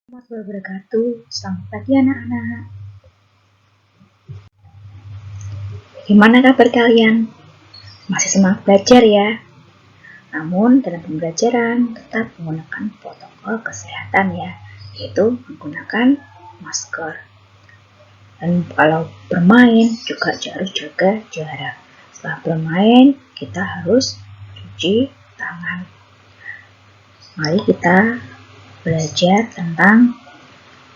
Warahmatullahi wabarakatuh. Selamat pagi anak-anak. Gimana kabar kalian? Masih semangat belajar ya? Namun dalam pembelajaran tetap menggunakan protokol kesehatan ya, yaitu menggunakan masker. Dan kalau bermain juga harus jaga jarak. Setelah bermain kita harus cuci tangan. Mari kita belajar tentang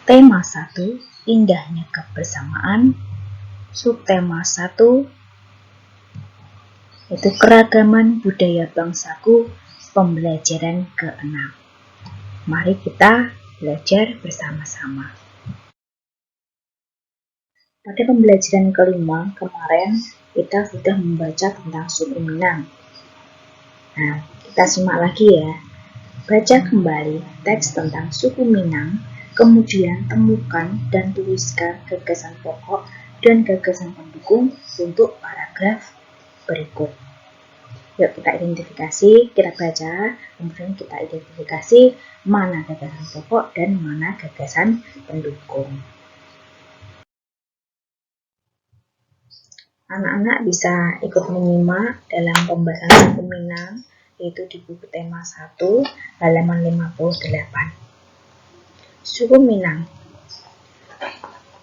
tema 1, indahnya kebersamaan. Subtema 1 yaitu keragaman budaya bangsaku, pembelajaran ke-6. Mari kita belajar bersama-sama. Pada pembelajaran ke-5 kemarin kita sudah membaca tentang suku Minang. Nah, kita simak lagi ya. Baca kembali teks tentang suku Minang, kemudian temukan dan tuliskan gagasan pokok dan gagasan pendukung untuk paragraf berikut. Yuk kita identifikasi, kita baca, kemudian kita identifikasi mana gagasan pokok dan mana gagasan pendukung. Anak-anak bisa ikut menyimak dalam pembahasan suku Minang, yaitu di buku tema 1, halaman 58. Suku Minang.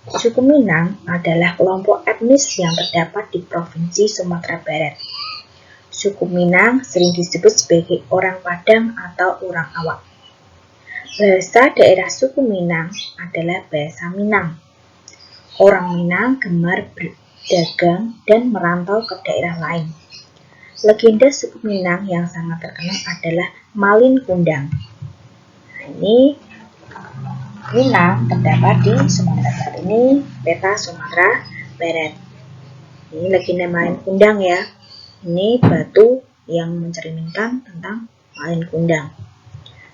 Suku Minang adalah kelompok etnis yang terdapat di Provinsi Sumatera Barat. Suku Minang sering disebut sebagai orang Padang atau orang Awak. Bahasa daerah suku Minang adalah bahasa Minang. Orang Minang gemar berdagang dan merantau ke daerah lain. Legenda suku Minang yang sangat terkenal adalah Malin Kundang. Nah, ini Minang terdapat di Sumatera Barat, ini peta Sumatera Barat. Ini legenda Malin Kundang ya. Ini batu yang mencerminkan tentang Malin Kundang.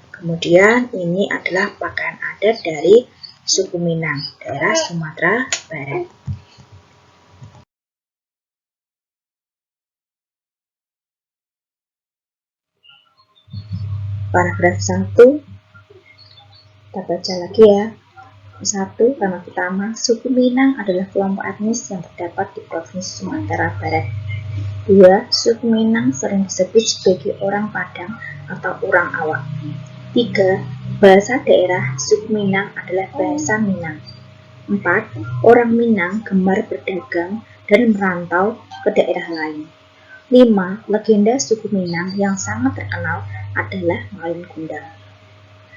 Kemudian ini adalah pakaian adat dari suku Minang, daerah Sumatera Barat. Paragraf 1 kita baca lagi ya. 1. Paragraf pertama, suku Minang adalah kelompok etnis yang terdapat di Provinsi Sumatera Barat. 2. Suku Minang sering disebut sebagai orang Padang atau orang Awak. 3. Bahasa daerah suku Minang adalah bahasa Minang. 4. Orang Minang gemar berdagang dan merantau ke daerah lain. 5. Legenda suku Minang yang sangat terkenal adalah Malin Kundang.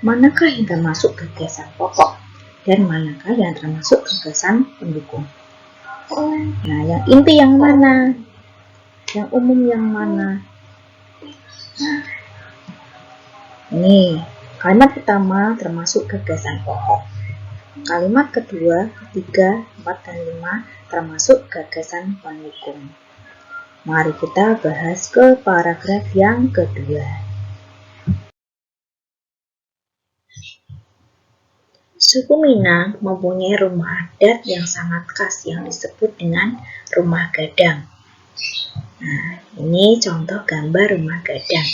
Manakah yang termasuk gagasan pokok dan manakah yang termasuk gagasan pendukung? Nah, yang inti yang mana? Yang umum yang mana? Nah, ini kalimat pertama termasuk gagasan pokok. Kalimat kedua, ketiga, 4, dan 5 termasuk gagasan pendukung. Mari kita bahas ke paragraf yang kedua. Suku Minang mempunyai rumah adat yang sangat khas yang disebut dengan rumah gadang. Nah, ini contoh gambar rumah gadang.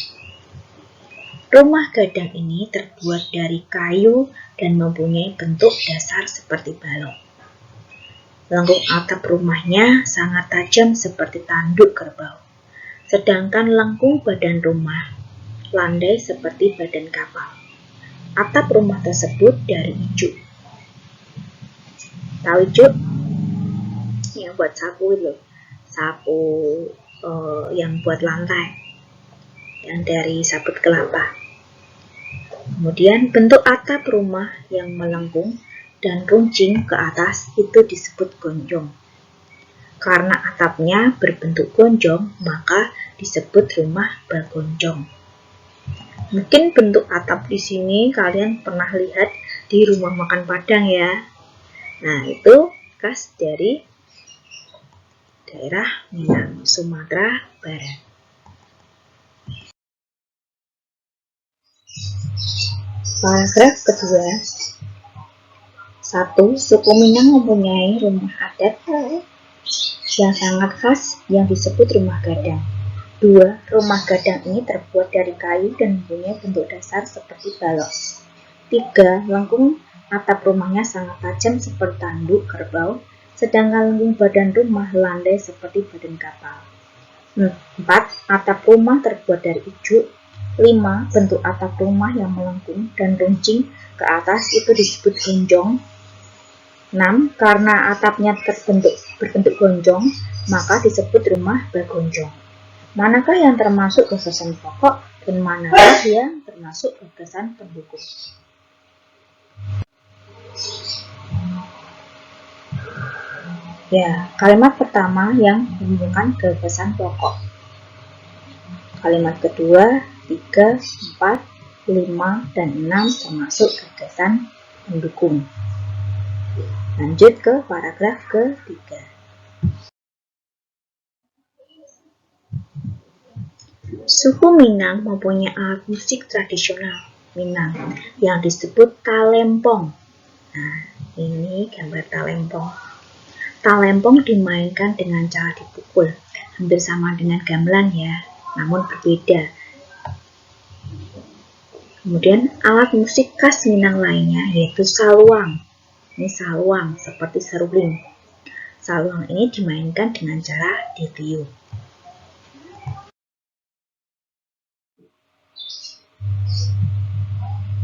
Rumah gadang ini terbuat dari kayu dan mempunyai bentuk dasar seperti balok. Lengkung atap rumahnya sangat tajam seperti tanduk kerbau, sedangkan lengkung badan rumah landai seperti badan kapal. Atap rumah tersebut dari ijuk. Tahu ijuk? Yang buat sapu itu, sapu yang buat lantai, yang dari sabut kelapa. Kemudian bentuk atap rumah yang melengkung dan runcing ke atas itu disebut gonjong. Karena atapnya berbentuk gonjong, maka disebut rumah bagonjong. Mungkin bentuk atap di sini kalian pernah lihat di rumah makan Padang ya. Nah, itu khas dari daerah Minang, Sumatera Barat. Paragraf kedua. 1. Suku Minang mempunyai rumah adat yang sangat khas yang disebut rumah gadang. 2. Rumah gadang ini terbuat dari kayu dan mempunyai bentuk dasar seperti balok. 3. Lengkung atap rumahnya sangat tajam seperti tanduk kerbau, sedangkan lengkung badan rumah landai seperti badan kapal. 4. Atap rumah terbuat dari ijuk. 5. Bentuk atap rumah yang melengkung dan runcing ke atas itu disebut gonjong. 6. Karena atapnya berbentuk gonjong, maka disebut rumah bergonjong. Manakah yang termasuk gagasan pokok dan manakah yang termasuk gagasan pendukung? Ya, kalimat pertama yang menunjukkan gagasan pokok. Kalimat kedua, 3, 4, 5, dan 6 termasuk gagasan pendukung. Lanjut ke paragraf ketiga. Suku Minang mempunyai alat musik tradisional Minang yang disebut talempong. Nah, ini gambar talempong. Talempong dimainkan dengan cara dipukul, hampir sama dengan gamelan ya, namun berbeda. Kemudian alat musik khas Minang lainnya yaitu saluang. Ini saluang seperti seruling. Saluang ini dimainkan dengan cara ditiup.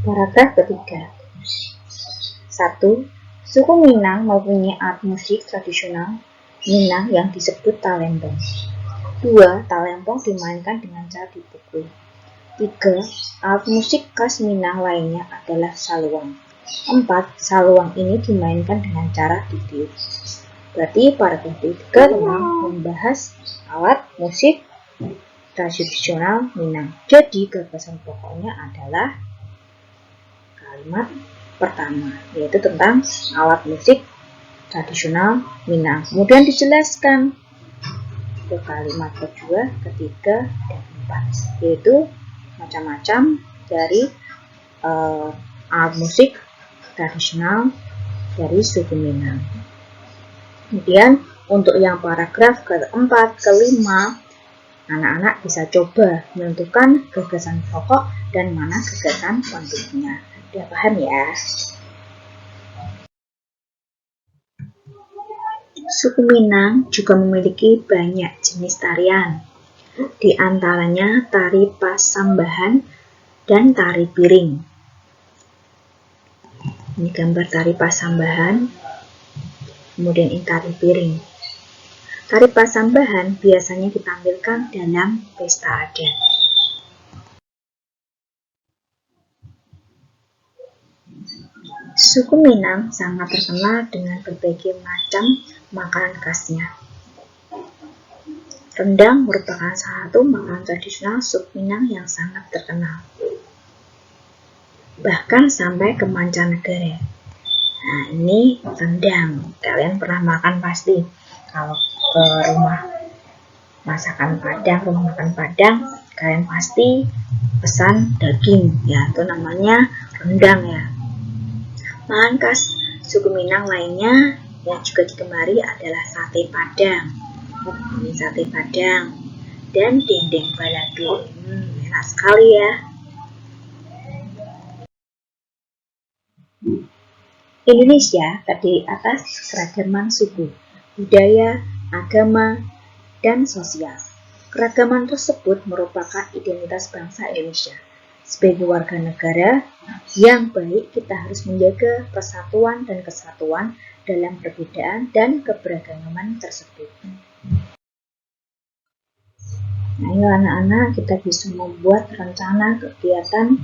Paragraf ketiga. 1. Suku Minang mempunyai alat musik tradisional Minang yang disebut talempong. 2. Talempong dimainkan dengan cara dipukul. 3. Alat musik khas Minang lainnya adalah saluang. 4. Saluang ini dimainkan dengan cara ditiup. Berarti paragraf ketiga membahas alat musik tradisional Minang. Jadi gagasan pokoknya adalah kalimat pertama, yaitu tentang alat musik tradisional Minang. Kemudian dijelaskan ke kalimat kedua, ketiga, dan keempat, yaitu macam-macam dari alat musik tradisional dari suku Minang. Kemudian untuk yang paragraf keempat, kelima, anak-anak bisa coba menentukan gagasan pokok dan mana gagasan pendukungnya. Udah paham ya? Suku Minang juga memiliki banyak jenis tarian, di antaranya tari pasambahan dan tari piring. Ini gambar tari pasambahan, kemudian ini tari piring. Tari pasambahan biasanya ditampilkan dalam pesta adat. Suku Minang sangat terkenal dengan berbagai macam makanan khasnya. Rendang merupakan salah satu makanan tradisional suku Minang yang sangat terkenal, bahkan sampai ke mancanegara. Nah, ini rendang. Kalian pernah makan pasti. Kalau ke rumah masakan Padang, rumah makan Padang, kalian pasti pesan daging. Ya, itu namanya rendang ya. Makanan khas suku Minang lainnya yang juga digemari adalah sate Padang. Ini sate Padang dan dendeng balado. Enak sekali ya. Indonesia terdiri atas keragaman suku, budaya, agama, dan sosial. Keragaman tersebut merupakan identitas bangsa Indonesia. Sebagai warga negara yang baik, kita harus menjaga persatuan dan kesatuan dalam perbedaan dan keberagaman tersebut. Nah, ini anak-anak, kita bisa membuat rencana kegiatan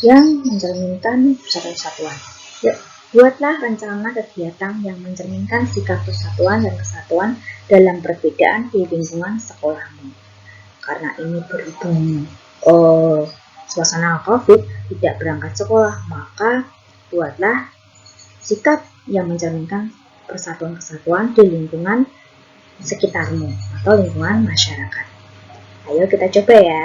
yang mencerminkan persatuan. Yuk, buatlah rencana kegiatan yang mencerminkan sikap persatuan dan kesatuan dalam perbedaan di lingkungan sekolahmu. Karena ini berhubung suasana COVID tidak berangkat sekolah, maka buatlah sikap yang mencerminkan persatuan kesatuan di lingkungan sekitarmu atau lingkungan masyarakat. Ayo kita coba ya.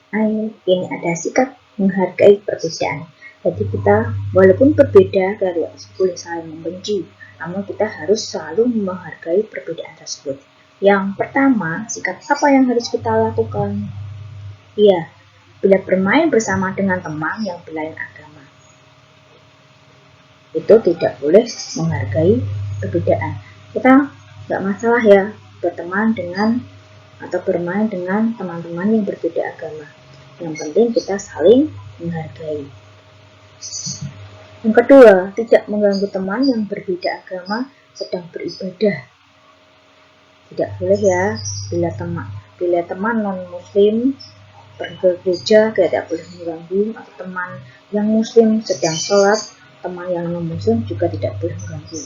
Ayo, ini ada sikap menghargai perbedaan. Jadi kita walaupun berbeda, tidak boleh saling membenci, namun kita harus selalu menghargai perbedaan tersebut. Yang pertama, sikap apa yang harus kita lakukan? Iya, bila bermain bersama dengan teman yang berlain agama. Itu tidak boleh menghargai perbedaan. Kita nggak masalah ya berteman dengan atau bermain dengan teman-teman yang berbeda agama. Yang penting kita saling menghargai. Yang kedua, tidak mengganggu teman yang berbeda agama sedang beribadah. Tidak boleh ya bila teman non-muslim pergi ke gereja tidak boleh mengganggu, atau teman yang muslim sedang sholat, teman yang non-muslim juga tidak boleh mengganggu.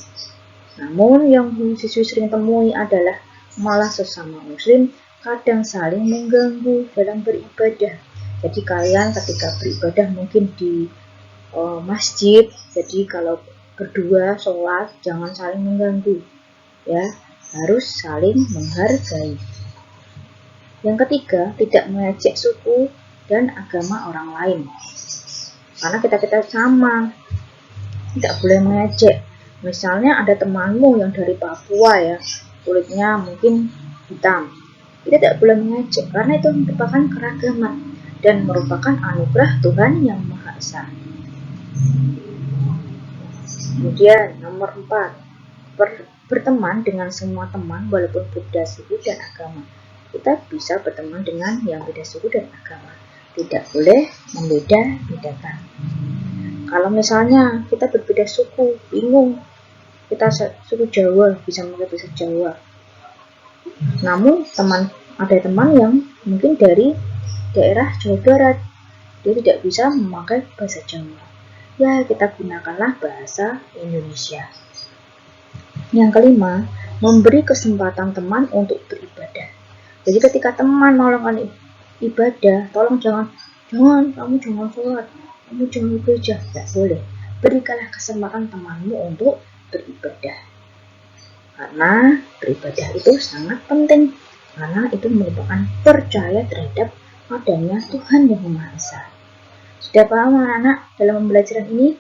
Namun yang siswi sering temui adalah malah sesama muslim kadang saling mengganggu dalam beribadah. Jadi kalian ketika beribadah mungkin di masjid, jadi kalau berdua sholat jangan saling mengganggu ya, harus saling menghargai. Yang ketiga, tidak mengejek suku dan agama orang lain, karena kita sama, tidak boleh mengejek. Misalnya ada temanmu yang dari Papua ya, kulitnya mungkin hitam, kita tidak boleh mengejek karena itu merupakan keragaman dan merupakan anugerah Tuhan yang Maha Esa. Kemudian nomor 4, berteman dengan semua teman walaupun beda suku dan agama. Kita bisa berteman dengan yang beda suku dan agama, tidak boleh membeda-bedakan. Kalau misalnya kita berbeda suku, bingung, kita suku Jawa, bisa memakai bahasa Jawa, namun ada teman yang mungkin dari daerah Jawa Barat, dia tidak bisa memakai bahasa Jawa, ya kita gunakanlah bahasa Indonesia. Yang kelima, memberi kesempatan teman untuk beribadah. Jadi ketika teman melakukan ibadah, tolong jangan kamu jangan sholat, kamu jangan gereja, tidak boleh. Berikanlah kesempatan temanmu untuk beribadah, karena beribadah itu sangat penting, karena itu merupakan percaya terhadap adanya Tuhan yang Maha Esa. Sudah paham anak-anak dalam pembelajaran ini?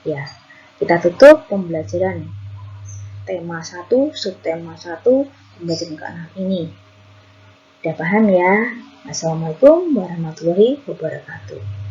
Ya, kita tutup pembelajaran tema 1, subtema 1, pembelajaran ke-6 ini. Udah paham ya? Assalamualaikum warahmatullahi wabarakatuh.